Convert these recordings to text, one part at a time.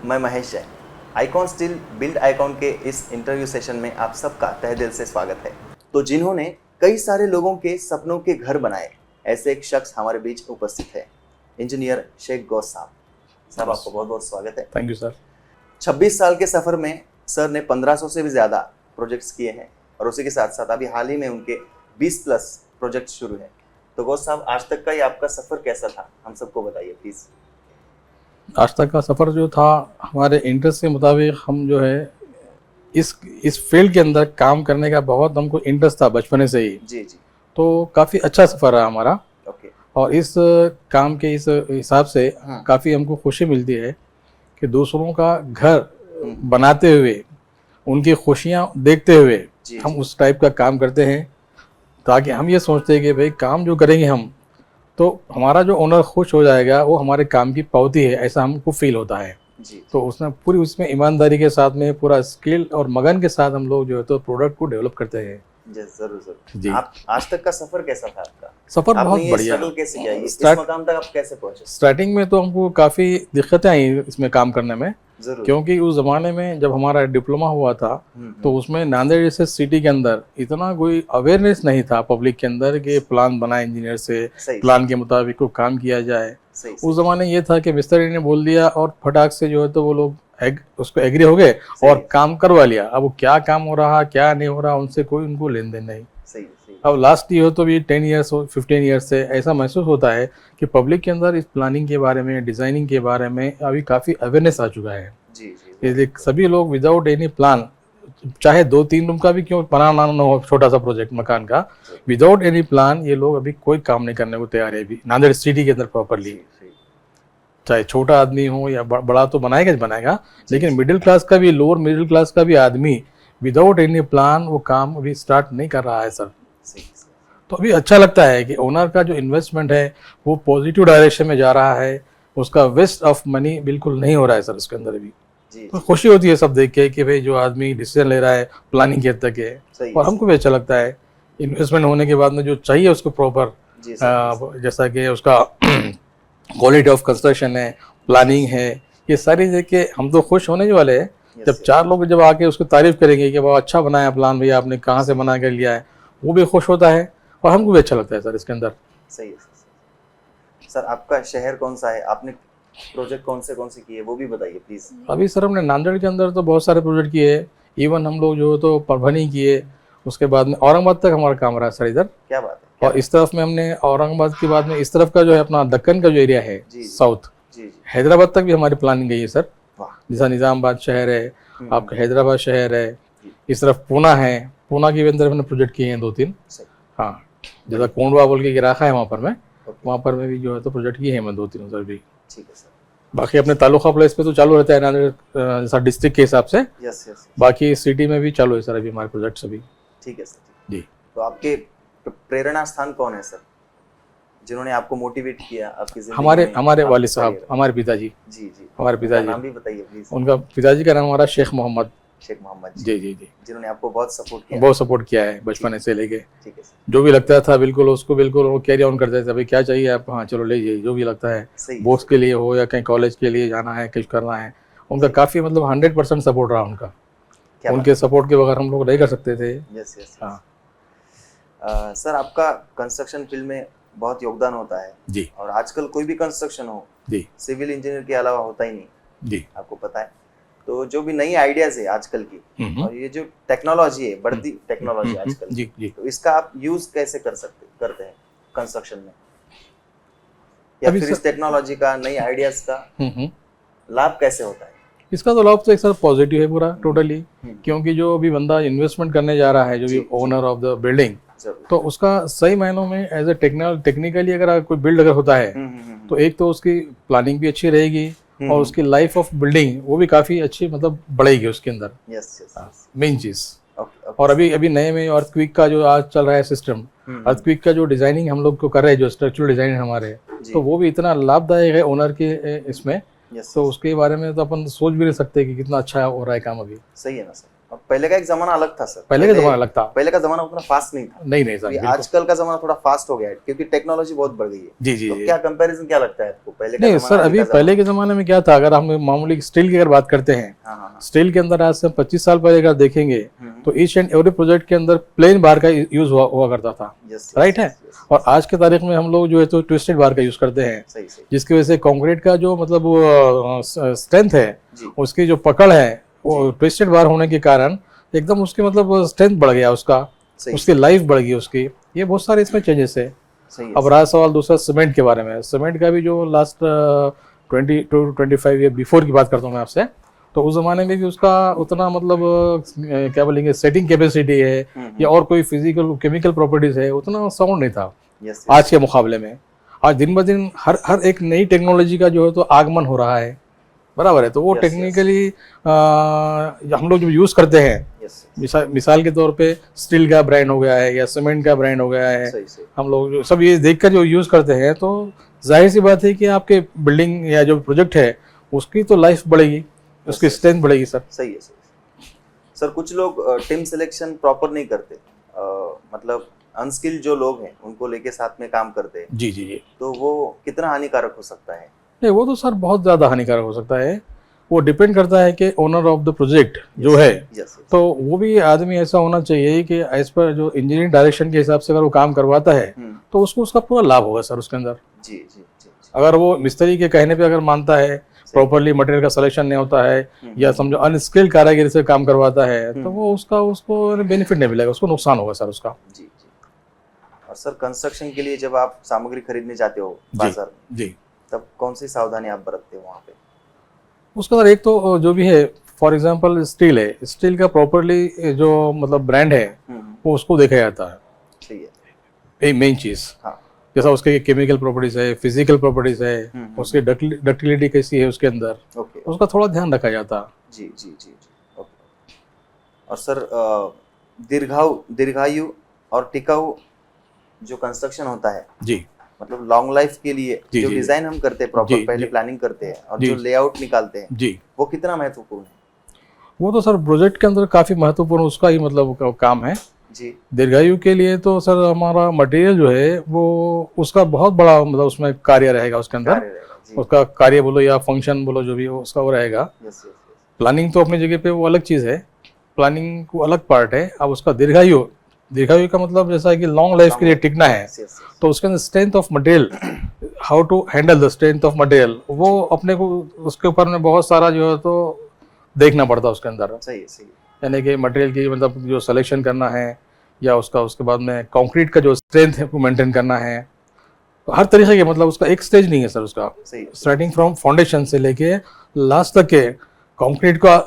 मैं Mahesh Jain. Icon steel build icon के इस इंटरव्यू सेशन में आप सबका तहे दिल से स्वागत है। तो जिन्होंने कई सारे लोगों के सपनों के घर बनाए, ऐसे एक शख्स हमारे बीच उपस्थित है, इंजीनियर शेख गौस साहब। साहब आपका बहुत बहुत स्वागत है। Thank you sir. 26 साल के सफ़र में सर ने 1500 से भी ज़्यादा प्रोजेक्ट्स किए हैं और उसी के साथ साथ अभी हाल ही में उनके 20 प्लस प्रोजेक्ट शुरू हैं। तो गौस साहब, आज तक का ये आपका सफ़र कैसा था, हम सबको बताइए प्लीज़। आज तक का सफ़र जो था, हमारे इंटरेस्ट के मुताबिक हम जो है इस फील्ड के अंदर काम करने का बहुत हमको इंटरेस्ट था बचपन से ही। जी जी। तो काफ़ी अच्छा सफ़र रहा हमारा। ओके। और इस काम के इस हिसाब से काफ़ी हमको खुशी मिलती है कि दूसरों का घर बनाते हुए, उनकी खुशियाँ देखते हुए हम उस टाइप का काम करते हैं, ताकि हम ये सोचते हैं कि भाई काम जो करेंगे हम, तो हमारा जो ओनर खुश हो जाएगा, वो हमारे काम की पावती है, ऐसा हमको फील होता है जी। तो उसमें पूरी उसमें ईमानदारी के साथ में पूरा स्किल और मगन के साथ हम लोग जो है तो प्रोडक्ट को डेवलप करते हैं। जी जरूर जरूर जी। आप आज तक का सफ़र कैसा था आपका? सफ़र बहुत आपने बढ़िया। स्ट्रगल कैसे किया, इस स्टार्ट मकाम तक आप कैसे पहुंचे? स्टार्टिंग में तो हमको काफ़ी दिक्कतें आई इसमें काम करने में, जरूर। क्योंकि उस ज़माने में जब हमारा डिप्लोमा हुआ था तो उसमें नांदेड़ जैसे सिटी के अंदर इतना कोई अवेयरनेस नहीं था पब्लिक के अंदर कि प्लान बनाए इंजीनियर से, प्लान के मुताबिक को काम किया जाए। उस ज़माने ये था कि मिस्त्री ने बोल दिया और फटाक से जो है तो वो लोग उसको एग्री हो गए और काम करवा लिया। अब वो क्या काम हो रहा क्या नहीं हो रहा उनसे कोई उनको लेन देन नहीं। अब लास्ट ईयर तो भी 10 ईयर्स 15 ईयर्स से ऐसा महसूस होता है कि पब्लिक के अंदर इस प्लानिंग के बारे में, डिज़ाइनिंग के बारे में अभी काफ़ी अवेयरनेस आ चुका है। जी जी। इसलिए सभी लोग विदाउट एनी प्लान, चाहे 2-3 रूम का भी क्यों बनाना ना हो, छोटा सा प्रोजेक्ट मकान का, विदाउट एनी प्लान ये लोग अभी कोई काम नहीं करने को तैयार है अभी नांदेड़ सिटी के अंदर प्रॉपरली। चाहे छोटा आदमी हो या बड़ा तो बनाएगा ही बनाएगा, लेकिन मिडिल क्लास का भी, लोअर मिडिल क्लास का भी आदमी विदाउट एनी प्लान वो काम अभी स्टार्ट नहीं कर रहा है सर। तो अभी अच्छा लगता है कि ओनर का जो इन्वेस्टमेंट है वो पॉजिटिव डायरेक्शन में जा रहा है, उसका वेस्ट ऑफ मनी बिल्कुल नहीं हो रहा है सर उसके अंदर अभी। तो खुशी होती है सब देख के कि भाई जो आदमी डिसीजन ले रहा है प्लानिंग के तक है, और हमको भी अच्छा लगता है इन्वेस्टमेंट होने के बाद में जो चाहिए उसको प्रॉपर, जैसा कि उसका क्वालिटी ऑफ कंस्ट्रक्शन है, प्लानिंग है, ये सारी देख के हम तो खुश होने वाले हैं। जब 4 लोग जब आके उसकी तारीफ करेंगे कि बहुत अच्छा बनाया प्लान, भैया आपने कहाँ से बना कर लिया है, वो भी खुश होता है और हमको भी अच्छा लगता है सर इसके अंदर। सही है सर। आपका शहर कौन सा है, आपने प्रोजेक्ट कौन से किए वो भी बताइए प्लीज। अभी सर हमने नांदेड़ के अंदर तो बहुत सारे प्रोजेक्ट किए, इवन हम लोग जो तो परभनी किए, उसके बाद में औरंगाबाद तक हमारा काम रहा सर इधर। क्या बात है। और इस तरफ में हमने औरंगाबाद के बाद में इस तरफ का जो है अपना दक्कन का जो एरिया है साउथ, हैदराबाद तक भी हमारी प्लानिंग गई है सर। जैसा निजामाबाद शहर है, आपका हैदराबाद शहर है, इस तरफ पूना है, पूना के भी अंदर हमने प्रोजेक्ट किए हैं 2-3। हाँ, जैसा कोंडवा बोल के इलाका है वहाँ पर में भी जो है तो प्रोजेक्ट किए हैं मैं 2-3 उधर भी। ठीक है सर। बाकी अपने तालुका प्लेस पे तो चालू रहता है नांदेड़ जैसा डिस्ट्रिक्ट के हिसाब से। बाकी सिटी में भी चालू है सर अभी हमारे प्रोजेक्ट्स अभी। ठीक है सर जी। तो आपके प्रेरणा स्थान कौन है सर, जिन्होंने आपको मोटिवेट किया आपकी जिंदगी में? हमारे वालिद साहब, हमारे पिताजी। जी जी। हमारे पिताजी। नाम भी बताइए प्लीज। उनका पिताजी का नाम हमारा शेख मोहम्मद जी जी जी, जिन्होंने आपको बहुत सपोर्ट किया है बचपन से लेके। ठीक है सर। जो भी लगता था बिल्कुल उसको बिल्कुल वो कैरी ऑन करते थे, भाई क्या चाहिए आप, हाँ चलो ले जाइए, जो भी लगता है, बोर्ड्स के लिए हो या कहीं कॉलेज के लिए जाना है, कुछ करना है, उनका काफ़ी मतलब 100% सपोर्ट रहा उनका। उनके सपोर्ट के बगैर हम लोग नहीं कर सकते थे। हाँ सर, आपका कंस्ट्रक्शन फील्ड में बहुत योगदान होता है जी, और आजकल कोई भी कंस्ट्रक्शन हो जी, सिविल इंजीनियर के अलावा होता ही नहीं जी, आपको पता है। तो जो भी नई आइडियाज है आजकल की, और ये जो टेक्नोलॉजी है, बढ़ती टेक्नोलॉजी आजकल जी जी, तो इसका आप यूज कैसे करते हैं कंस्ट्रक्शन में, या फिर इस टेक्नोलॉजी का, नई आइडियाज का लाभ कैसे होता है? इसका तो लाभ तो एक सर पॉजिटिव है पूरा टोटली, क्योंकि जो भी बंदा इन्वेस्टमेंट करने जा रहा है, जो भी ओनर ऑफ द बिल्डिंग, तो उसका सही मायनों में एज ए टेक्निकली अगर कोई बिल्ड अगर होता है तो एक तो उसकी प्लानिंग भी अच्छी रहेगी और उसकी लाइफ ऑफ बिल्डिंग वो भी काफ़ी अच्छी मतलब बढ़ेगी उसके अंदर। मेन चीज़। और अभी नए में अर्थक्वेक का जो आज चल रहा है सिस्टम, अर्थक्वेक का जो डिज़ाइनिंग हम लोग को कर रहे हैं, जो स्ट्रक्चरल डिज़ाइन हमारे, तो वो भी इतना लाभदायक है ओनर के इसमें, तो उसके बारे में तो अपन सोच भी नहीं सकते कि कितना अच्छा हो रहा है काम अभी। सही है ना सर। अब पहले का एक जमाना अलग था सर, पहले का जमाना अलग था। पहले का जमाना उतना फास्ट नहीं था। नहीं सर, अभी बिल्कुल। आजकल का जमाना थोड़ा फास्ट हो गया है क्योंकि टेक्नोलॉजी बहुत बढ़ गई है। जी जी तो जी। क्या कंपैरिजन क्या लगता है आपको, पहले का नहीं जमाना सर, अभी पहले के ज़माने में क्या था, अगर हम मामूली स्टील की अगर बात करते हैं, हाँ हाँ हाँ। स्टील के अंदर आज से 25 साल पहले अगर देखेंगे तो ईच एंड एवरी प्रोजेक्ट के अंदर प्लेन बार का यूज हुआ करता था, यस राइट है। और आज के तारीख में हम लोग जो है तो ट्विस्टेड बार का यूज करते हैं, सही सही जिसकी वजह से कंक्रीट का जो मतलब स्ट्रेंथ है, जी उसकी जो पकड़ है, वो ट्विस्टेड बार होने के कारण एकदम उसकी मतलब स्ट्रेंथ बढ़ गया उसका, सही उसकी लाइफ बढ़ गई उसकी। ये बहुत सारे इसमें चेंजेस है। सही है। अब रहा सवाल दूसरा सीमेंट के बारे में, सीमेंट का भी जो लास्ट 20 to 25 ईयर बिफोर की बात करता हूँ मैं आपसे, तो उस जमाने में भी उसका उतना मतलब क्या बोलेंगे सेटिंग कैपेसिटी है या और कोई फिजिकल केमिकल प्रॉपर्टीज है, उतना साउंड नहीं था यस आज के मुकाबले में। आज दिन ब दिन हर एक नई टेक्नोलॉजी का जो है तो आगमन हो रहा है, बराबर है। तो वो Yes, टेक्निकली हम लोग जो यूज़ करते हैं, यस मिसाल के तौर पे स्टील का ब्रांड हो गया है या सीमेंट का ब्रांड हो गया है, सही सही हम लोग जो सब ये देखकर जो यूज़ करते हैं, तो जाहिर सी बात है कि आपके बिल्डिंग या जो प्रोजेक्ट है उसकी तो लाइफ बढ़ेगी, उसकी yes. स्ट्रेंथ बढ़ेगी सर। सही है सर। कुछ लोग टीम सिलेक्शन प्रॉपर नहीं करते, मतलब अनस्किल्ड जो लोग हैं उनको लेके साथ में काम करते हैं, जी जी जी। तो वो कितना हानिकारक हो सकता है? नहीं, वो तो सर बहुत ज़्यादा हानिकारक हो सकता है। वो डिपेंड करता है कि ओनर ऑफ द प्रोजेक्ट जो है, यस तो वो भी आदमी ऐसा होना चाहिए कि एज पर जो इंजीनियरिंग डायरेक्शन के हिसाब से अगर वो काम करवाता है तो उसको उसका पूरा लाभ होगा सर उसके अंदर। जी जी जी जी। अगर वो मिस्त्री के कहने पे अगर मानता है, प्रॉपरली मटेरियल का सिलेक्शन नहीं होता है या समझो अनस्किल्ड कारीगर से काम करवाता है, तो वो उसको बेनिफिट नहीं मिलेगा, उसको नुकसान होगा सर उसका। जी जी। और सर कंस्ट्रक्शन के लिए जब आप सामग्री खरीदने जाते हो बाजार में, जी, तब कौन सी सावधानी आप बरतते हो वहाँ पे? उसके अंदर एक तो जो भी है, फॉर एग्जांपल स्टील है, स्टील का प्रॉपरली जो मतलब ब्रांड है वो उसको देखा जाता है, सही है। ये मेन चीज़। हाँ जैसा उसके केमिकल प्रॉपर्टीज है, फिजिकल प्रॉपर्टीज है, उसकी डक्टिलिटी कैसी है उसके अंदर, ओके उसका थोड़ा ध्यान रखा जाता है। जी जी जी जी ओके। और सर दीर्घायु और टिकाऊ जो कंस्ट्रक्शन होता है, जी मतलब लॉन्ग लाइफ के लिए जी, जो जी, डिजाइन हम करते हैं प्रॉपर, जी, पहले जी, प्लानिंग करते हैं और जी, जो लेआउट निकालते हैं, जी, वो कितना महत्वपूर्ण है? वो तो सर प्रोजेक्ट के अंदर काफ़ी महत्वपूर्ण उसका ही मतलब काम है। जी दीर्घायु के लिए तो सर हमारा मटेरियल जो है वो उसका बहुत बड़ा मतलब उसमें कार्य रहेगा उसके अंदर, कार्य रहेगा जी। उसका कार्य बोलो या फंक्शन बोलो जो भी हो उसका वो रहेगा। यस यस प्लानिंग तो अपनी जगह पे वो अलग चीज़ है, प्लानिंग को अलग पार्ट है। अब उसका दीर्घायु, दीर्घायु का मतलब जैसा है कि लॉन्ग लाइफ के लिए टिकना है, यस तो उसके अंदर strength of material, how to handle the strength of material, वो अपने को उसके ऊपर में बहुत सारा जो है तो देखना पड़ता है उसके अंदर। सही है सही है। यानी कि मटेरियल की मतलब जो सिलेक्शन करना है या उसके बाद में कंक्रीट का जो स्ट्रेंथ है वो मेंटेन करना है, तो हर तरीके के मतलब उसका एक स्टेज नहीं है सर उसका, सही है। स्टार्टिंग फ्रॉम फाउंडेशन से लेके लास्ट तक के कंक्रीट का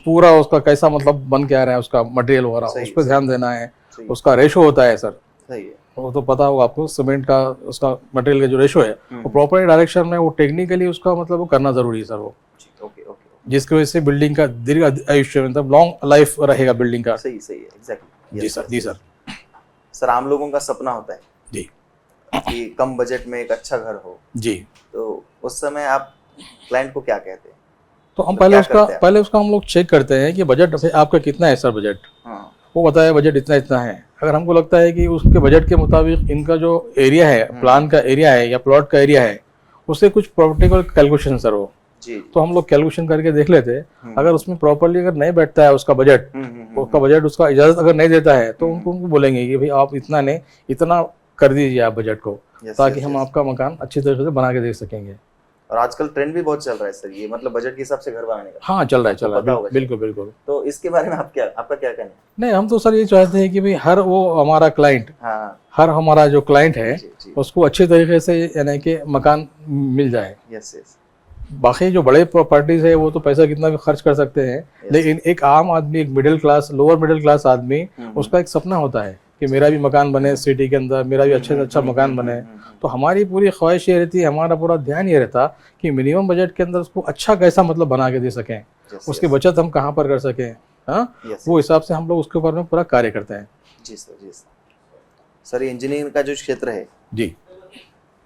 पूरा उसका कैसा मतलब बन के आ रहा है उसका मटेरियल वगैरह, सही, उस पर ध्यान देना है। सही उसका रेशो होता है सर, सही है। वो तो पता होगा आपको, सीमेंट का उसका मटेरियल का जो रेशो है वो प्रॉपर डायरेक्शन में वो टेक्निकली उसका मतलब वो करना जरूरी है सर वो, जी ओके ओके जिसकी वजह से बिल्डिंग का दीर्घ आयुष्य मतलब लॉन्ग लाइफ रहेगा बिल्डिंग का। सही सही है एग्जैक्टली। जी सर, जी सर। सर आम लोगों का सपना होता है जी कि कम बजट में एक अच्छा घर हो, जी। तो उस समय आप क्लाइंट को क्या कहते हैं? तो हम तो क्या पहले उसका हम लोग चेक करते हैं कि बजट आपका कितना है सर, बजट हाँ वो बताया बजट इतना इतना है। अगर हमको लगता है कि उसके बजट के मुताबिक इनका जो एरिया है, प्लान का एरिया है या प्लॉट का एरिया है, उससे कुछ प्रॉपर्टिकल कैलकुलेशन सर हो, जी तो हम लोग कैलकुलेशन करके देख लेते हैं। अगर उसमें प्रॉपरली अगर नहीं बैठता है उसका बजट, उसका बजट उसका इजाज़त अगर नहीं देता है, तो उनको बोलेंगे कि भाई आप इतना नहीं, इतना कर दीजिए आप बजट को, ताकि हम आपका मकान अच्छी तरीके से बना के दे सकेंगे। और आजकल ट्रेंड भी बहुत चल रहा है सर, ये मतलब बजट के हिसाब से घर बनाने का। हाँ चल रहा पता है, होगा बिल्कुल बिल्कुल। तो इसके बारे में आपका क्या कहना है? नहीं, हम तो सर ये चाहते हैं कि भाई हर वो हमारा क्लाइंट, हाँ हर हमारा जो क्लाइंट है जी जी उसको अच्छे तरीके से यानी कि मकान मिल जाए। यस यस बाकी जो बड़े प्रॉपर्टीज है वो तो पैसा कितना भी खर्च कर सकते हैं, लेकिन एक आम आदमी, एक middle class, lower middle class आदमी, उसका एक सपना होता है कि मेरा भी मकान बने सिटी के अंदर, मेरा भी अच्छे से अच्छा मकान बने। तो हमारी पूरी ख्वाहिश ये रहती है, हमारा पूरा ध्यान ये रहता कि मिनिमम बजट के अंदर उसको अच्छा कैसा मतलब बना के दे सकें, उसकी बचत हम कहाँ पर कर सकें, हाँ वो हिसाब से हम लोग उसके ऊपर में पूरा कार्य करते हैं। जी सर जी सर। सर ये इंजीनियरिंग का जो क्षेत्र है जी,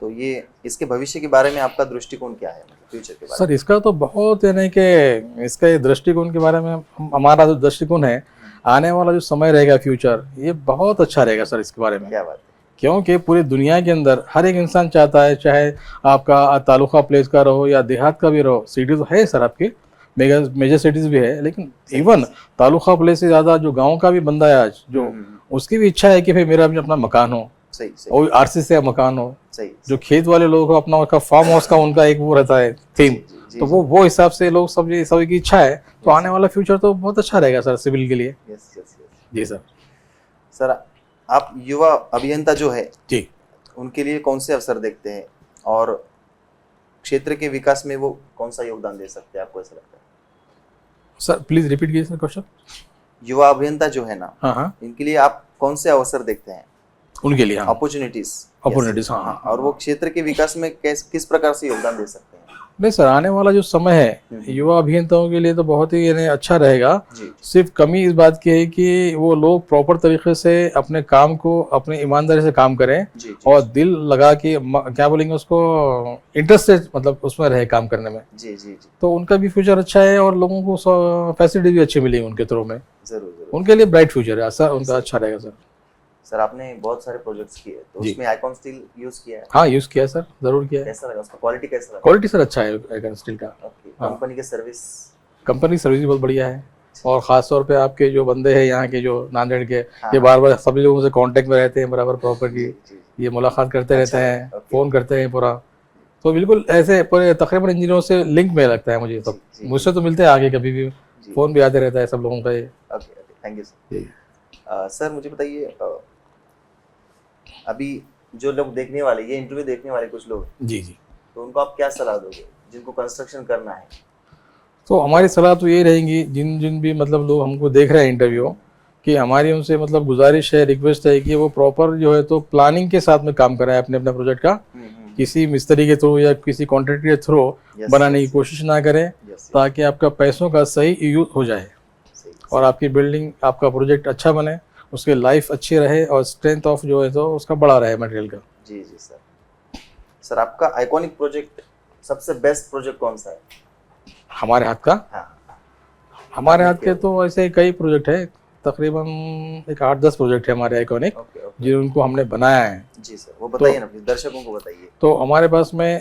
तो ये इसके भविष्य के बारे में आपका दृष्टिकोण क्या है? फ्यूचर के बारे सर इसका तो बहुत यानी कि इसका ये दृष्टिकोण के बारे में हमारा जो दृष्टिकोण है, आने वाला जो समय रहेगा फ्यूचर, ये बहुत अच्छा रहेगा सर इसके बारे में? में। क्या बात है। क्योंकि पूरी दुनिया के अंदर हर एक इंसान चाहता है, चाहे आपका तालुका प्लेस का रहो या देहात का भी रहो, सिटी तो है सर आपके, मेजर सिटीज भी है, लेकिन इवन तालुका प्लेस से ज़्यादा जो गांव का भी बंदा है आज, जो उसकी भी इच्छा है कि भाई मेरा भी अपना मकान हो, सही सही और आरसी से मकान हो। सही। जो खेत वाले लोग हो अपना उसका फार्म हाउस का उनका एक वो रहता है थीम, तो वो हिसाब से लोग सब, ये सभी की इच्छा है, तो आने वाला फ्यूचर तो बहुत अच्छा रहेगा सर सिविल के लिए। Yes yes yes. जी सर। सर आप युवा अभियंता जो है जी, उनके लिए कौन से अवसर देखते हैं और क्षेत्र के विकास में वो कौन सा योगदान दे सकते हैं, आपको ऐसा लगता है? सर प्लीज रिपीट कीजिए सर क्वेश्चन। युवा अभियंता जो है ना, हाँ हाँ, इनके लिए आप कौन से अवसर देखते हैं, उनके लिए, हाँ अपॉर्चुनिटीज? हाँ हाँ। और वो क्षेत्र के विकास में किस प्रकार से योगदान दे सकते हैं? नहीं सर, आने वाला जो समय है युवा अभियंताओं के लिए तो बहुत ही यानी अच्छा रहेगा। जी सिर्फ कमी इस बात की है कि वो लोग प्रॉपर तरीके से अपने काम को अपने ईमानदारी से काम करें, जी और दिल लगा के क्या बोलेंगे उसको, इंटरेस्ट से मतलब उसमें रहे काम करने में, जी जी जी। तो उनका भी फ्यूचर अच्छा है और लोगों को फैसिलिटी भी अच्छी मिलेगी उनके थ्रू में। जरूर जरूर। उनके लिए ब्राइट फ्यूचर है सर, उनका अच्छा रहेगा सर। सर आपने बहुत सारे प्रोजेक्ट्स किए, तो जी। उसमें आइकॉन स्टील यूज किया है? हाँ यूज किया है सर, जरूर किया है। कैसा लगा, उसका क्वालिटी कैसा लगा? क्वालिटी सर अच्छा है आइकन स्टील का। ओके। हाँ। कंपनी की सर्विस? कंपनी सर्विस बहुत बढ़िया है, और खास तौर पे आपके जो बंदे हैं यहाँ के, जो नांदेड़ के, हाँ, ये बार बार सभी लोगों से कांटेक्ट में रहते हैं, बराबर प्रॉपर्टी जी, जी। ये मुलाकात करते रहते अच्छा, हैं, ओके। फ़ोन करते हैं पूरा, तो बिल्कुल ऐसे पूरे तकरीबन इंजीनियरों से लिंक में लगता है मुझे। तो जी, जी। मुझसे तो मिलते हैं आगे, कभी भी जी। फ़ोन भी आते रहता है सब लोगों का ये। Okay okay, thank you sir. जी। सर मुझे बताइए, अभी जो लोग देखने वाले, ये इंटरव्यू देखने वाले कुछ लोग, जी जी, तो उनको आप क्या सलाह दोगे जिनको कंस्ट्रक्शन करना है? तो हमारी सलाह तो ये रहेंगी, जिन जिन भी मतलब लोग हमको देख रहे हैं इंटरव्यू, कि हमारी उनसे मतलब गुजारिश है, रिक्वेस्ट है कि वो प्रॉपर जो है तो प्लानिंग के साथ में काम कराएं अपने अपने प्रोजेक्ट का, किसी मिस्त्री के थ्रू या किसी कॉन्ट्रैक्टर के थ्रू Yes, बनाने की yes, कोशिश ना करें, yes, ताकि आपका पैसों का सही यूज हो जाए सही, और आपकी बिल्डिंग, आपका प्रोजेक्ट अच्छा बने, उसकी लाइफ अच्छी रहे और स्ट्रेंथ ऑफ जो है तो उसका बड़ा रहे मटेरियल का। जी जी सर। सर आपका आइकॉनिक प्रोजेक्ट, सबसे बेस्ट प्रोजेक्ट कौन सा है? हमारे हाथ का, हाँ हमारे हाथ के तो ऐसे कई प्रोजेक्ट है, तकरीबन एक 8-10 प्रोजेक्ट है हमारे आइकॉनिक, ओके ओके। जिनको हमने बनाया है। जी सर, वो बताइए ना प्लीज, दर्शकों को बताइए। तो हमारे पास में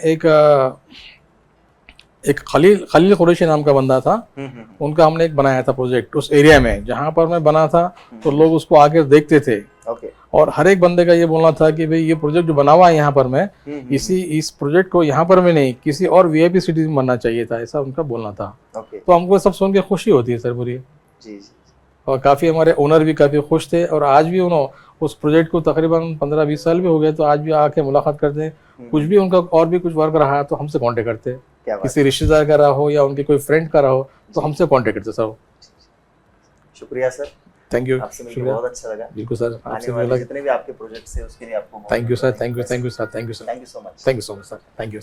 एक खलील कुरैशी नाम का बंदा था, उनका हमने एक बनाया था प्रोजेक्ट उस एरिया में जहाँ पर मैं बना था, तो लोग उसको आके देखते थे, ओके। और हर एक बंदे का ये बोलना था कि भाई ये प्रोजेक्ट जो बना हुआ है यहाँ पर मैं, इस प्रोजेक्ट को यहाँ पर में नहीं किसी और वीआईपी सिटी में बनना चाहिए था, ऐसा उनका बोलना था। ओके। तो हमको सब सुन के खुशी होती है सर पूरी, जी जी। और काफ़ी हमारे ओनर भी काफ़ी खुश थे, और आज भी उन्होंने उस प्रोजेक्ट को तकरीबन 15-20 साल भी हो गए, तो आज भी आके मुलाकात करते हैं, कुछ भी उनका और भी कुछ वर्क रहा तो हमसे कांटेक्ट करते हैं, क्या बात किसी रिश्तेदार का रहा हो या उनके कोई फ्रेंड का रहा हो तो हमसे कांटेक्ट करते सर। शुक्रिया सर, थैंक यू, आपसे मिलकर शुक्रिया, बहुत अच्छा लगा। बिल्कुल सर, आने आपसे वाले मिला, जितने भी आपके प्रोजेक्ट्स हैं उसके लिए आपको thank you sir, thank you sir, thank you sir, thank you so much. Thank you so much sir, thank you.